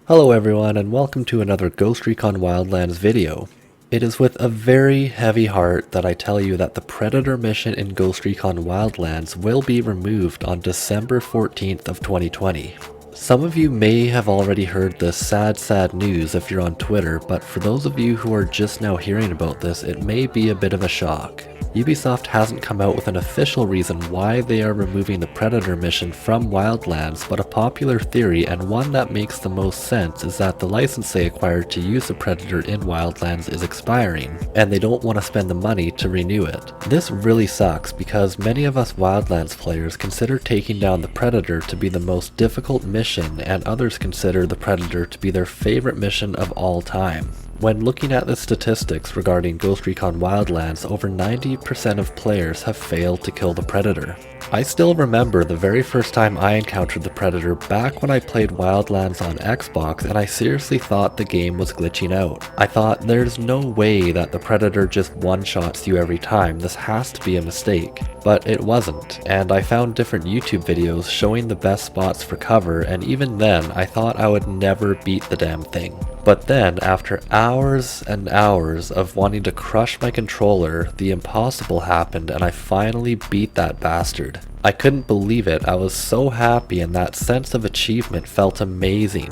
Hello everyone and welcome to another Ghost Recon Wildlands video. It is with a very heavy heart that I tell you that the Predator mission in Ghost Recon Wildlands will be removed on December 14th of 2020. Some of you may have already heard this sad news if you're on Twitter, but for those of you who are just now hearing about this, it may be a bit of a shock. Ubisoft hasn't come out with an official reason why they are removing the Predator mission from Wildlands, but a popular theory, and one that makes the most sense, is that the license they acquired to use the Predator in Wildlands is expiring, and they don't want to spend the money to renew it. This really sucks because many of us Wildlands players consider taking down the Predator to be the most difficult mission, and others consider the Predator to be their favorite mission of all time. When looking at the statistics regarding Ghost Recon Wildlands, over 90% of players have failed to kill the Predator. I still remember the very first time I encountered the Predator back when I played Wildlands on Xbox, and I seriously thought the game was glitching out. I thought, there's no way that the Predator just one-shots you every time, this has to be a mistake. But it wasn't, and I found different YouTube videos showing the best spots for cover, and even then I thought I would never beat the damn thing. But then, after hours and hours of wanting to crush my controller, the impossible happened and I finally beat that bastard. I couldn't believe it, I was so happy and that sense of achievement felt amazing.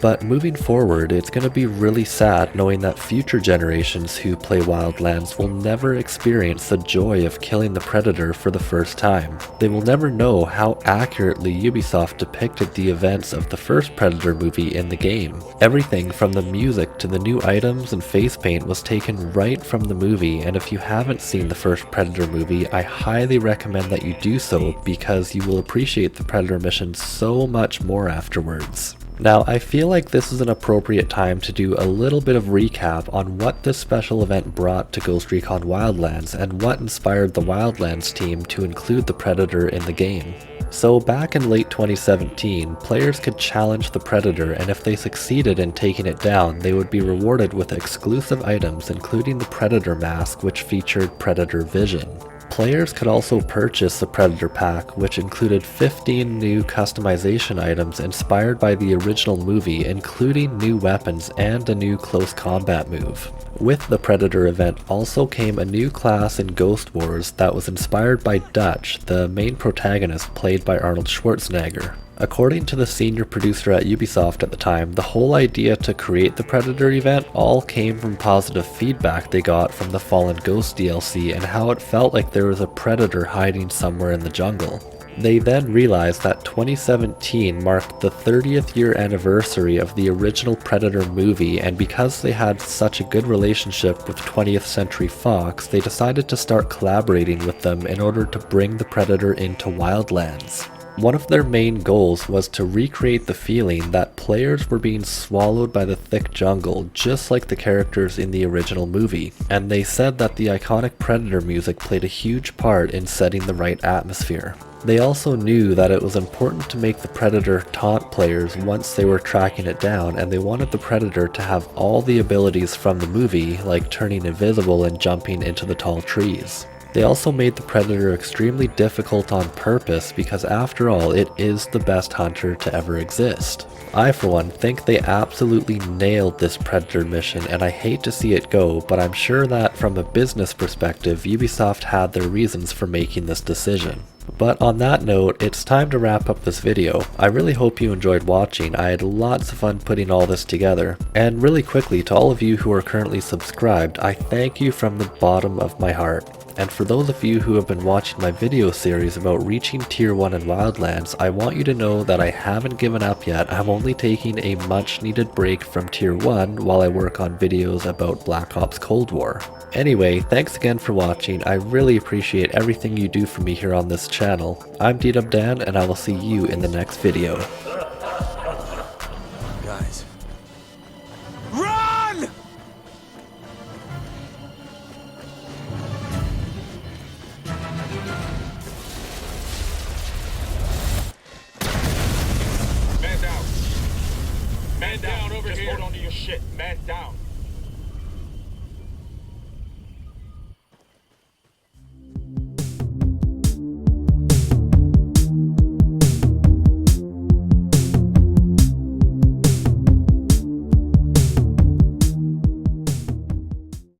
But moving forward, it's going to be really sad knowing that future generations who play Wildlands will never experience the joy of killing the Predator for the first time. They will never know how accurately Ubisoft depicted the events of the first Predator movie in the game. Everything from the music to the new items and face paint was taken right from the movie, and if you haven't seen the first Predator movie, I highly recommend that you do so because you will appreciate the Predator mission so much more afterwards. Now, I feel like this is an appropriate time to do a little bit of recap on what this special event brought to Ghost Recon Wildlands and what inspired the Wildlands team to include the Predator in the game. So back in late 2017, players could challenge the Predator, and if they succeeded in taking it down, they would be rewarded with exclusive items including the Predator mask, which featured Predator Vision. Players could also purchase the Predator pack, which included 15 new customization items inspired by the original movie, including new weapons and a new close combat move. With the Predator event also came a new class in Ghost Wars that was inspired by Dutch, the main protagonist played by Arnold Schwarzenegger. According to the senior producer at Ubisoft at the time, the whole idea to create the Predator event all came from positive feedback they got from the Fallen Ghost DLC and how it felt like there was a Predator hiding somewhere in the jungle. They then realized that 2017 marked the 30th year anniversary of the original Predator movie, and because they had such a good relationship with 20th Century Fox, they decided to start collaborating with them in order to bring the Predator into Wildlands. One of their main goals was to recreate the feeling that players were being swallowed by the thick jungle, just like the characters in the original movie, and they said that the iconic Predator music played a huge part in setting the right atmosphere. They also knew that it was important to make the Predator taunt players once they were tracking it down, and they wanted the Predator to have all the abilities from the movie, like turning invisible and jumping into the tall trees. They also made the Predator extremely difficult on purpose because after all, it is the best hunter to ever exist. I for one think they absolutely nailed this Predator mission, and I hate to see it go, but I'm sure that from a business perspective, Ubisoft had their reasons for making this decision. But on that note, it's time to wrap up this video. I really hope you enjoyed watching. I had lots of fun putting all this together. And really quickly, to all of you who are currently subscribed, I thank you from the bottom of my heart. And for those of you who have been watching my video series about reaching Tier 1 in Wildlands, I want you to know that I haven't given up yet. I'm only taking a much needed break from Tier 1 while I work on videos about Black Ops Cold War. Anyway, thanks again for watching. I really appreciate everything you do for me here on this channel. I'm D-Dub-Dan, and I will see you in the next video. Guys. Run! Man down. Man down over here. Hold on to your shit. Man down.